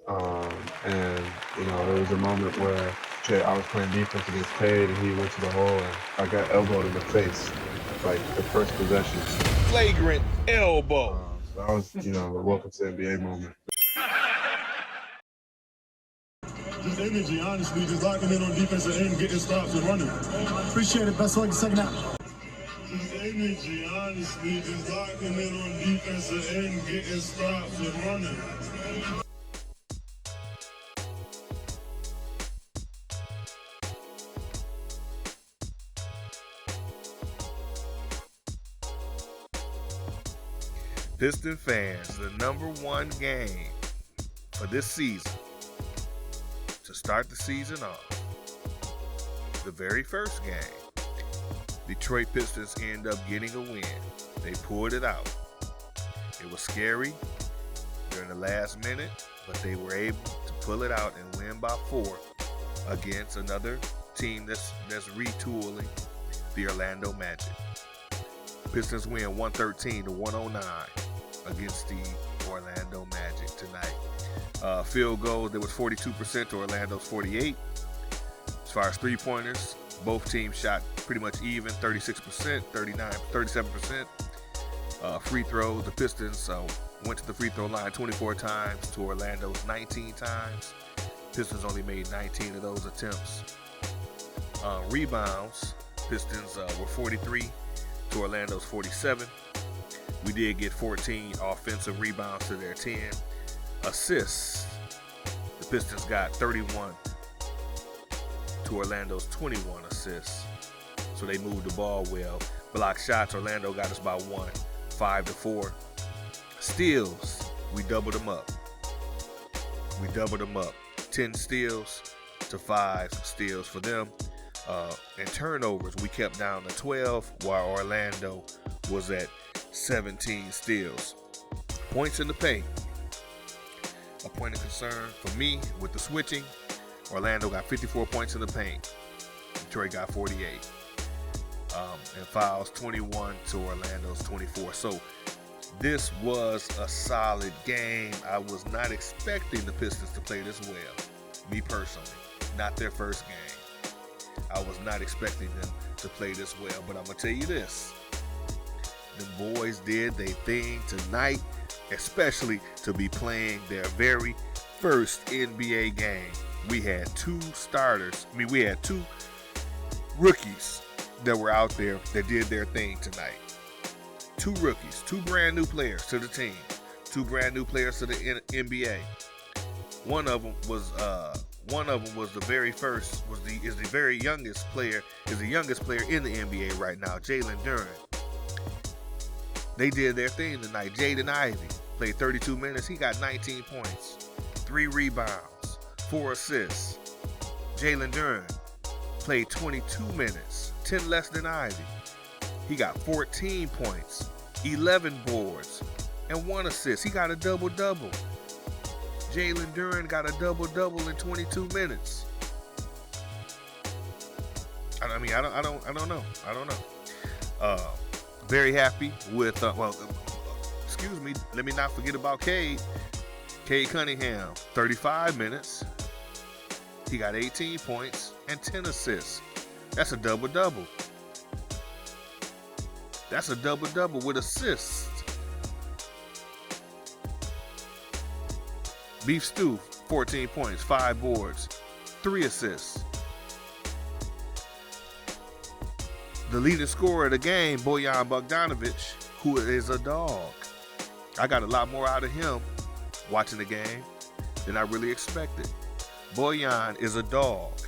And, there was a moment where I was playing defense against Cade, and he went to the hole, and I got elbowed in the face, like the first possession. Flagrant elbow. So that was, a welcome to NBA moment. Just energy, honestly, just locking in on defensive end, getting stops and running. Appreciate it. Best of luck in the second half. Just energy, honestly, just locking in on defensive end, getting stops and running. Piston fans, the #1 game for this season, to start the season off, the very first game, Detroit Pistons end up getting a win. They pulled it out. It was scary during the last minute, but they were able to pull it out and win by 4 against another team that's retooling, the Orlando Magic. Pistons win 113-109 against the Orlando Magic tonight. Field goals, there was 42% to Orlando's 48. As far as three-pointers, both teams shot pretty much even, 36%, 37%. Free throws, the Pistons went to the free throw line 24 times to Orlando's 19 times. Pistons only made 19 of those attempts. Rebounds, Pistons were 43 to Orlando's 47. We did get 14 offensive rebounds to their 10. Assists, the Pistons got 31 to Orlando's 21 assists. So they moved the ball well. Block shots, Orlando got us by 1, 5-4. Steals, we doubled them up. 10 steals to 5 steals for them. And turnovers, we kept down to 12, while Orlando was at 17 steals. Points in the paint. A point of concern for me with the switching. Orlando got 54 points in the paint. Detroit got 48. And fouls, 21 to Orlando's 24. So this was a solid game. I was not expecting the Pistons to play this well. Me personally. Not their first game. I was not expecting them to play this well. But I'm going to tell you this. The boys did their thing tonight, especially to be playing their very first NBA game. We had 2 starters. We had 2 rookies that were out there that did their thing tonight. 2 rookies, 2 brand new players to the team, 2 brand new players to the NBA. One of them was the very first, is the youngest player in the NBA right now, Jalen Duren. They did their thing tonight. Jaden Ivey played 32 minutes. He got 19 points, 3 rebounds, 4 assists. Jalen Duren played 22 minutes, 10 less than Ivey. He got 14 points, 11 boards, and 1 assist. He got a double-double. Jalen Duren got a double-double in 22 minutes. I don't know. Very happy with, let me not forget about Cade. Cade Cunningham, 35 minutes. He got 18 points and 10 assists. That's a double-double. That's a double-double with assists. Beef Stew, 14 points, 5 boards, 3 assists. The leading scorer of the game, Bojan Bogdanovic, who is a dog. I got a lot more out of him watching the game than I really expected. Bojan is a dog.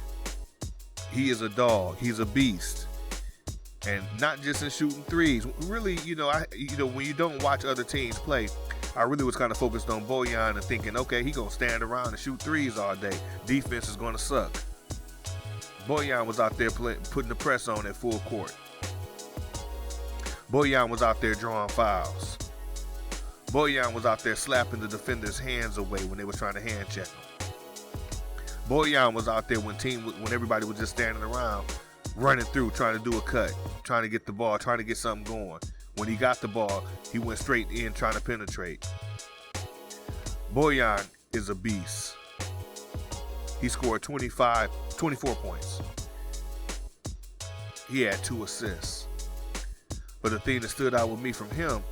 He is a dog. He's a beast. And not just in shooting threes. Really, when you don't watch other teams play, I really was kind of focused on Bojan and thinking, okay, he's going to stand around and shoot threes all day. Defense is going to suck. Bojan was out there putting the press on at full court. Bojan was out there drawing fouls. Bojan was out there slapping the defenders' hands away when they were trying to hand check him. Bojan was out there when everybody was just standing around, running through, trying to do a cut, trying to get the ball, trying to get something going. When he got the ball, he went straight in trying to penetrate. Bojan is a beast. He scored 24 points. He had 2 assists. But the thing that stood out with me from him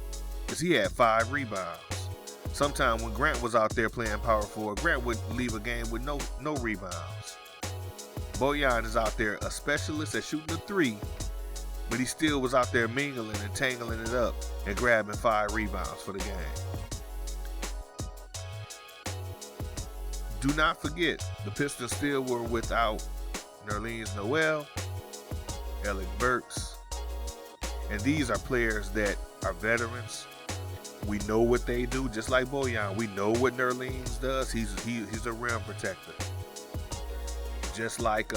is he had 5 rebounds. Sometimes when Grant was out there playing power forward, Grant would leave a game with no rebounds. Bojan is out there a specialist at shooting a 3, but he still was out there mingling and tangling it up and grabbing 5 rebounds for the game. Do not forget, the Pistons still were without Nerlens Noel, Alec Burks, and these are players that are veterans. We know what they do, just like Bojan. We know what Nerlens does. He's a rim protector. Just like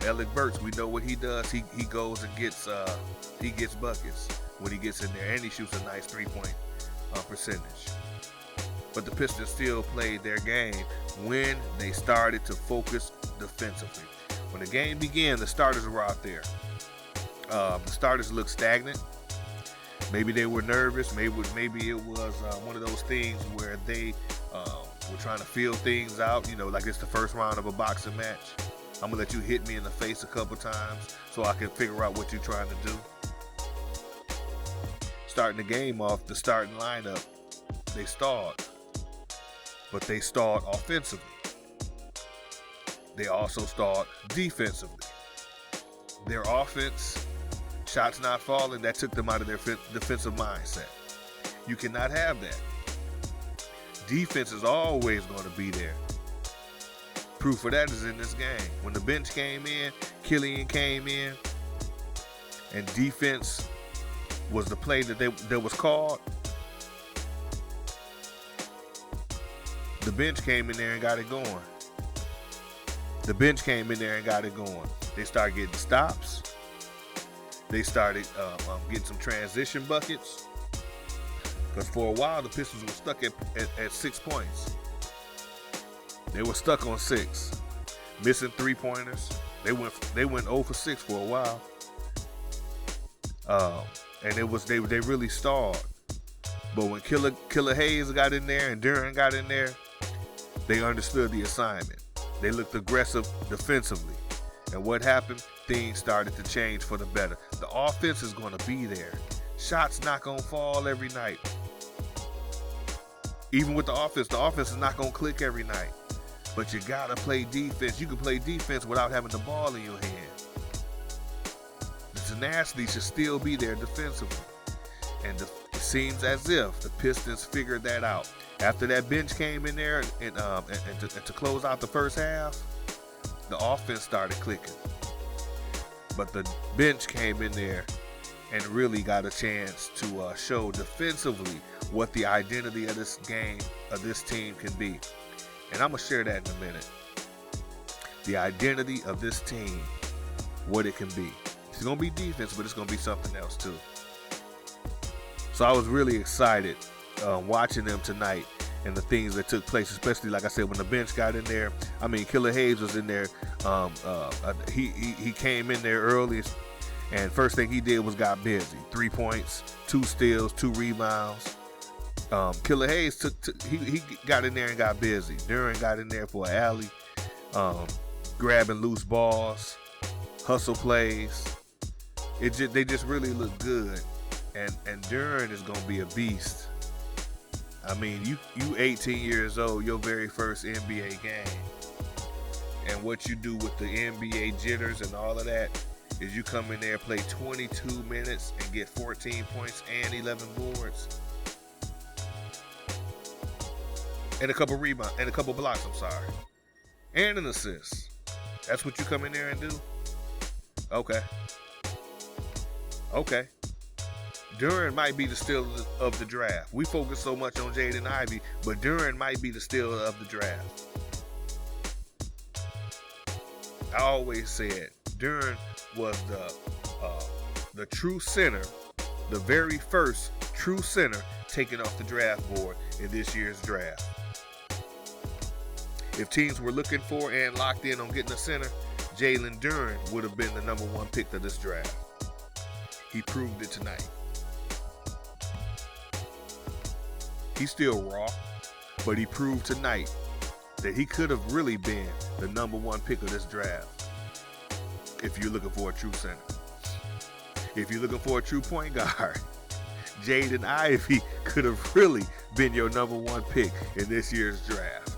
Alec Burks, we know what he does. He goes and gets buckets when he gets in there, and he shoots a nice 3-point percentage. But the Pistons still played their game when they started to focus defensively. When the game began, the starters were out there. The starters looked stagnant. Maybe they were nervous. Maybe it was one of those things where they were trying to feel things out. You know, like it's the first round of a boxing match. I'm going to let you hit me in the face a couple times so I can figure out what you're trying to do. Starting the game off, the starting lineup, they stalled. But they stalled offensively. They also stalled defensively. Their offense, shots not falling, that took them out of their defensive mindset. You cannot have that. Defense is always going to be there. Proof of that is in this game. When the bench came in, Killian came in, and defense was the play that was called. The bench came in there and got it going. They started getting stops. They started getting some transition buckets. Because for a while, the Pistons were stuck at 6 points. They were stuck on 6. Missing 3-pointers. They went 0 for 6 for a while. And they really stalled. But when Killer Hayes got in there and Duren got in there, they understood the assignment. They looked aggressive defensively. And what happened? Things started to change for the better. The offense is going to be there. Shots not going to fall every night. Even with the offense is not going to click every night. But you got to play defense. You can play defense without having the ball in your hand. The tenacity should still be there defensively. And it seems as if the Pistons figured that out. After that bench came in there and to close out the first half, the offense started clicking. But the bench came in there and really got a chance to show defensively what the identity of this game, of this team can be. And I'm going to share that in a minute. The identity of this team, what it can be. It's going to be defense, but it's going to be something else too. So I was really excited watching them tonight and the things that took place, especially, like I said, when the bench got in there. I mean, Killer Hayes was in there. He came in there early, and first thing he did was got busy. 3 points, 2 steals, 2 rebounds. Killer Hayes he got in there and got busy. Duren got in there for an alley, grabbing loose balls, hustle plays. They just really look good. And Duren is going to be a beast. I mean, you 18 years old, your very first NBA game. And what you do with the NBA jitters and all of that is you come in there, play 22 minutes, and get 14 points and 11 boards. And a couple rebounds, and a couple blocks, and an assist. That's what you come in there and do? Okay. Duren might be the steal of the draft. We focus so much on Jaden Ivey, but Duren might be the steal of the draft. I always said Duren was the true center, the very first true center taken off the draft board in this year's draft. If teams were looking for and locked in on getting a center, Jalen Duren would have been the number 1 pick of this draft. He proved it tonight. He's still raw, but he proved tonight that he could have really been the number one pick of this draft if you're looking for a true center. If you're looking for a true point guard, Jaden Ivey could have really been your number one pick in this year's draft.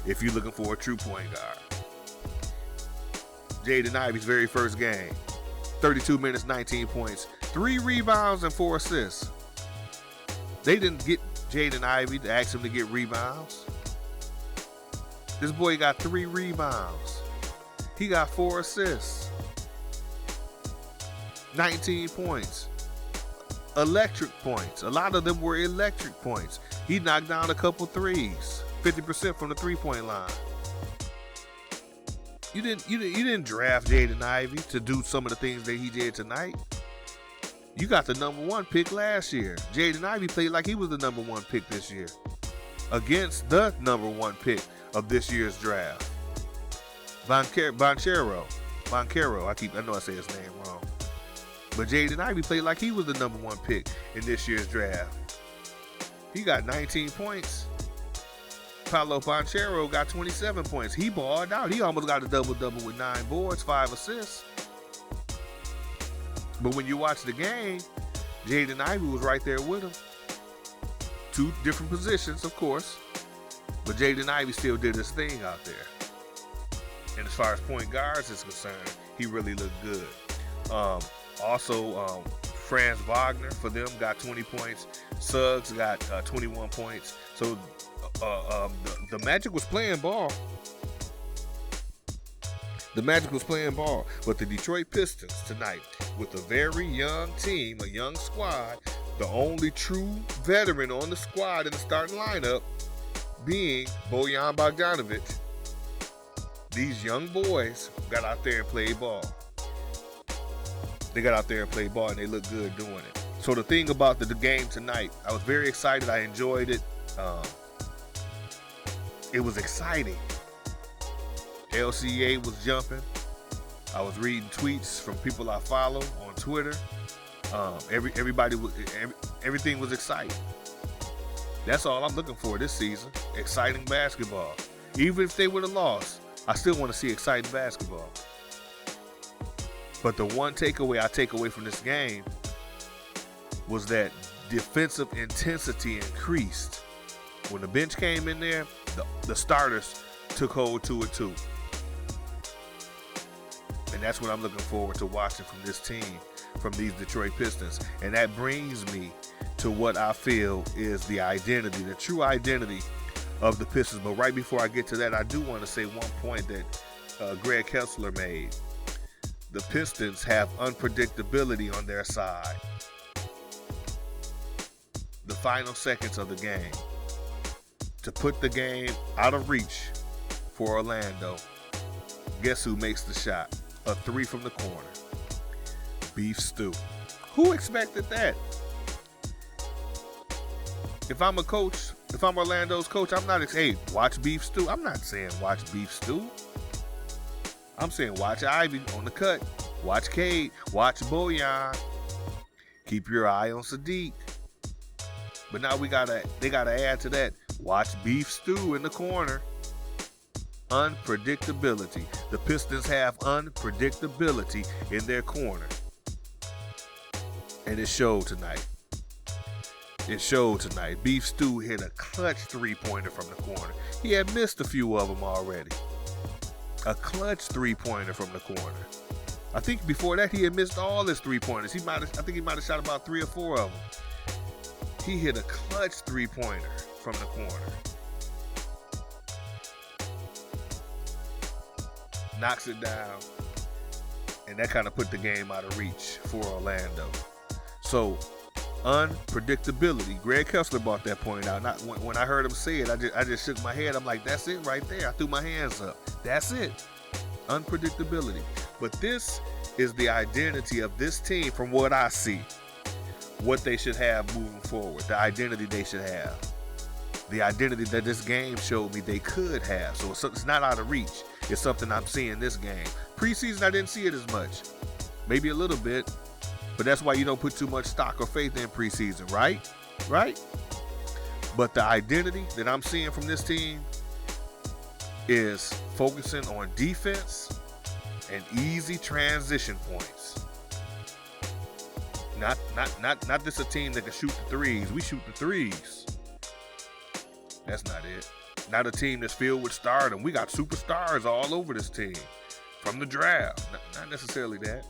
If you're looking for a true point guard. Jaden Ivey's very first game, 32 minutes, 19 points, 3 rebounds and 4 assists. They didn't get Jaden Ivey to ask him to get rebounds. This boy got 3 rebounds. He got 4 assists. 19 points. Electric points. A lot of them were electric points. He knocked down a couple threes. 50% from the three-point line. You didn't draft Jaden Ivey to do some of the things that he did tonight. You got the number one pick last year. Jaden Ivey played like he was the number one pick this year against the number one pick of this year's draft. Banchero. I know I say his name wrong. But Jaden Ivey played like he was the number one pick in this year's draft. He got 19 points. Paolo Banchero got 27 points. He balled out. He almost got a double-double with 9 boards, 5 assists. But when you watch the game, Jaden Ivey was right there with him. 2 different positions, of course. But Jaden Ivey still did his thing out there. And as far as point guards is concerned, he really looked good. Also, Franz Wagner for them got 20 points. Suggs got 21 points. So the Magic was playing ball. The Magic was playing ball. But the Detroit Pistons tonight, with a very young team, a young squad, the only true veteran on the squad in the starting lineup being Bojan Bogdanovic. These young boys got out there and played ball. They got out there and played ball, and they looked good doing it. So the thing about the game tonight, I was very excited. I enjoyed it. It was exciting. LCA was jumping. I was reading tweets from people I follow on Twitter. Everything was exciting. That's all I'm looking for this season. Exciting basketball. Even if they would have lost, I still want to see exciting basketball. But the one takeaway I take away from this game was that defensive intensity increased. When the bench came in there, the starters took hold to it too. And that's what I'm looking forward to watching from this team, from these Detroit Pistons. And that brings me to what I feel is the identity, the true identity of the Pistons. But right before I get to that, I do want to say one point that Greg Kessler made. The Pistons have unpredictability on their side. The final seconds of the game, to put the game out of reach for Orlando, guess who makes the shot? A 3 from the corner. Beef stew. Who expected that? If I'm a coach, if I'm Orlando's coach, I'm not hey, watch beef stew. I'm not saying watch beef stew. I'm saying watch Ivey on the cut. Watch Cade. Watch Bojan. Keep your eye on Sadiq. But now they gotta add to that. Watch beef stew in the corner. Unpredictability. The Pistons have unpredictability in their corner. And it showed tonight. Beef Stew hit a clutch 3-pointer from the corner. He had missed a few of them already. A clutch 3-pointer from the corner. I think before that he had missed all his 3-pointers. I think he might have shot about 3 or 4 of them. He hit a clutch 3-pointer from the corner. Knocks it down. And that kind of put the game out of reach for Orlando. So, unpredictability. Greg Kessler brought that point out. When I heard him say it, I just shook my head. I'm like, that's it right there. I threw my hands up. That's it. Unpredictability. But this is the identity of this team from what I see. What they should have moving forward. The identity they should have. The identity that this game showed me they could have. So it's not out of reach. It's something I'm seeing this game. Preseason, I didn't see it as much. Maybe a little bit. But that's why you don't put too much stock or faith in preseason, right? Right? But the identity that I'm seeing from this team is focusing on defense and easy transition points. Not this a team that can shoot the threes. We shoot the threes. That's not it. Not a team that's filled with stardom. We got superstars all over this team from the draft. Not necessarily that.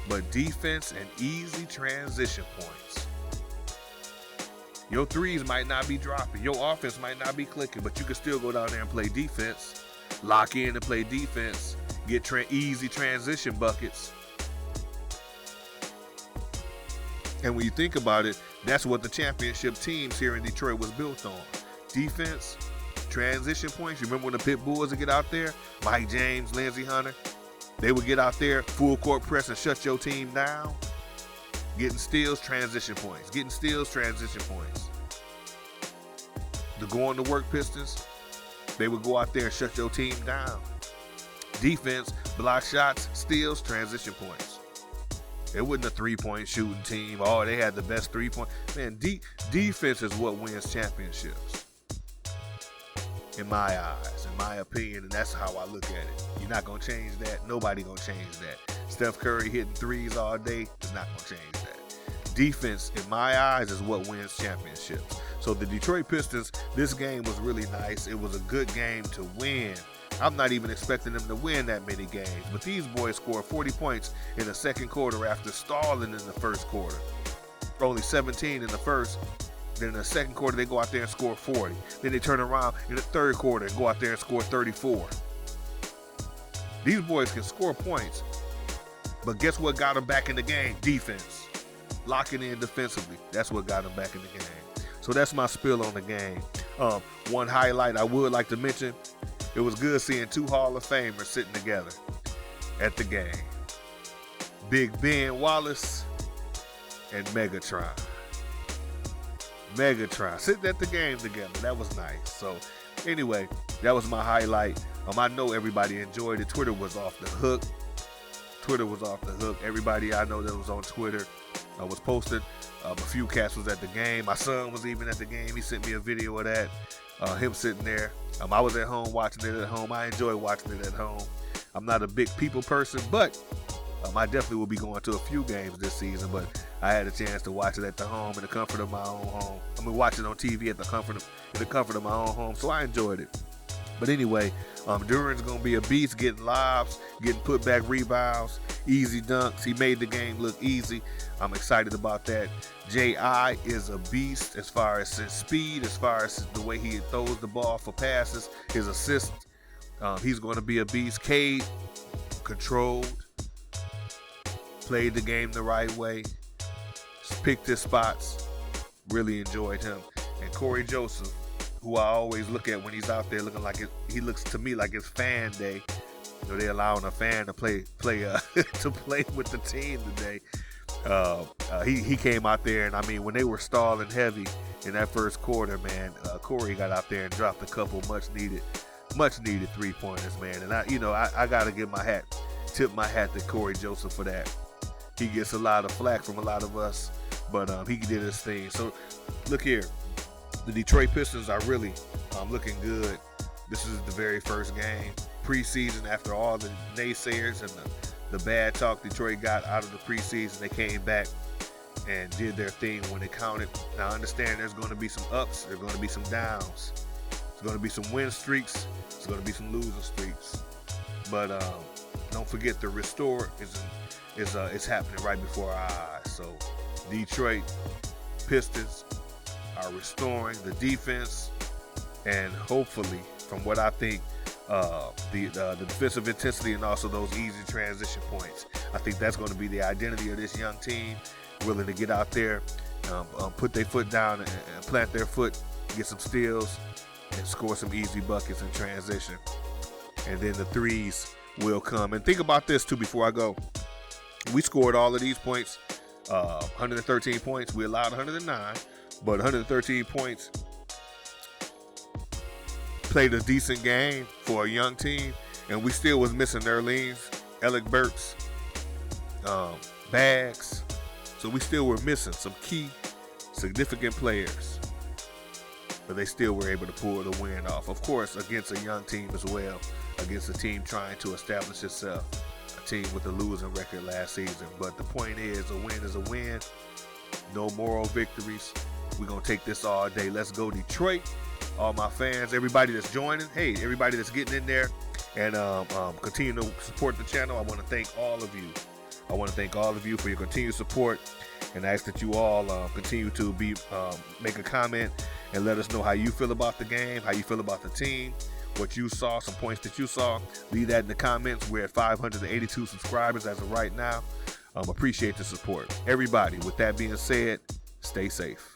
But defense and easy transition points. Your threes might not be dropping. Your offense might not be clicking, but you can still go down there and play defense. Lock in and play defense. Get easy transition buckets. And when you think about it, that's what the championship teams here in Detroit was built on. Defense, transition points. You remember when the Pit Bulls would get out there? Mike James, Lindsey Hunter. They would get out there, full court press and shut your team down. Getting steals, transition points. Getting steals, transition points. The going to work Pistons, they would go out there and shut your team down. Defense, block shots, steals, transition points. It wasn't a three-point shooting team. Oh, they had the best three-point. Man, defense is what wins championships. In my eyes, in my opinion, and that's how I look at it. You're not going to change that. Nobody going to change that. Steph Curry hitting threes all day is not going to change that. Defense, in my eyes, is what wins championships. So the Detroit Pistons, this game was really nice. It was a good game to win. I'm not even expecting them to win that many games. But these boys scored 40 points in the second quarter after stalling in the first quarter. Only 17 in the first. Then in the second quarter, they go out there and score 40. Then they turn around in the third quarter and go out there and score 34. These boys can score points. But guess what got them back in the game? Defense. Locking in defensively. That's what got them back in the game. So that's my spill on the game. One highlight I would like to mention. It was good seeing two Hall of Famers sitting together at the game. Big Ben Wallace and Megatron. Sitting at the game together. That was nice. So anyway, that was my highlight. I know everybody enjoyed it. Twitter was off the hook. Everybody I know that was on Twitter was posted. A few cats was at the game. My son was even at the game. He sent me a video of that. Him sitting there. I was at home watching it at home. I enjoy watching it at home. I'm not a big people person, but I definitely will be going to a few games this season. But I had a chance to watch it at the home in the comfort of my own home. Watch it on TV in the comfort of my own home. So I enjoyed it. But anyway, Duren's going to be a beast, getting lobs, getting putback rebounds, easy dunks. He made the game look easy. I'm excited about that. J.I. is a beast as far as his speed, as far as the way he throws the ball for passes, his assists. He's going to be a beast. Cade, controlled, played the game the right way, picked his spots, really enjoyed him. And Corey Joseph, who I always look at when he's out there looking like he looks to me like it's fan day. So they're allowing a fan to play to play with the team today. He came out there, and when they were stalling heavy in that first quarter, man, Corey got out there and dropped a couple much needed 3-pointers, man. And I gotta tip my hat to Corey Joseph for that. He gets a lot of flack from a lot of us, but he did his thing. So look here. The Detroit Pistons are really looking good. This is the very first game. Preseason, after all the naysayers and the bad talk Detroit got out of the preseason, they came back and did their thing when it counted. Now, I understand there's going to be some ups. There's going to be some downs. There's going to be some win streaks. There's going to be some losing streaks. But don't forget, the restore is happening right before our eyes. So Detroit Pistons are restoring the defense, and hopefully, from what I think, the defensive intensity and also those easy transition points. I think that's going to be the identity of this young team, willing to get out there, put their foot down and plant their foot, get some steals, and score some easy buckets in transition. And then the threes will come. And think about this, too, before I go. We scored all of these points, 113 points. We allowed 109. But 113 points, played a decent game for a young team, and we still was missing Nerlens, Alec Burks, Bags. So we still were missing some key significant players, but they still were able to pull the win off. Of course, against a young team as well, against a team trying to establish itself, a team with a losing record last season. But the point is, a win is a win. No moral victories. We're going to take this all day. Let's go Detroit. All my fans, everybody that's joining, hey, everybody that's getting in there and continue to support the channel. I want to thank all of you. I want to thank all of you for your continued support, and ask that you all continue to make a comment and let us know how you feel about the game, how you feel about the team, what you saw, some points that you saw. Leave that in the comments. We're at 582 subscribers as of right now. Appreciate the support. Everybody, with that being said, stay safe.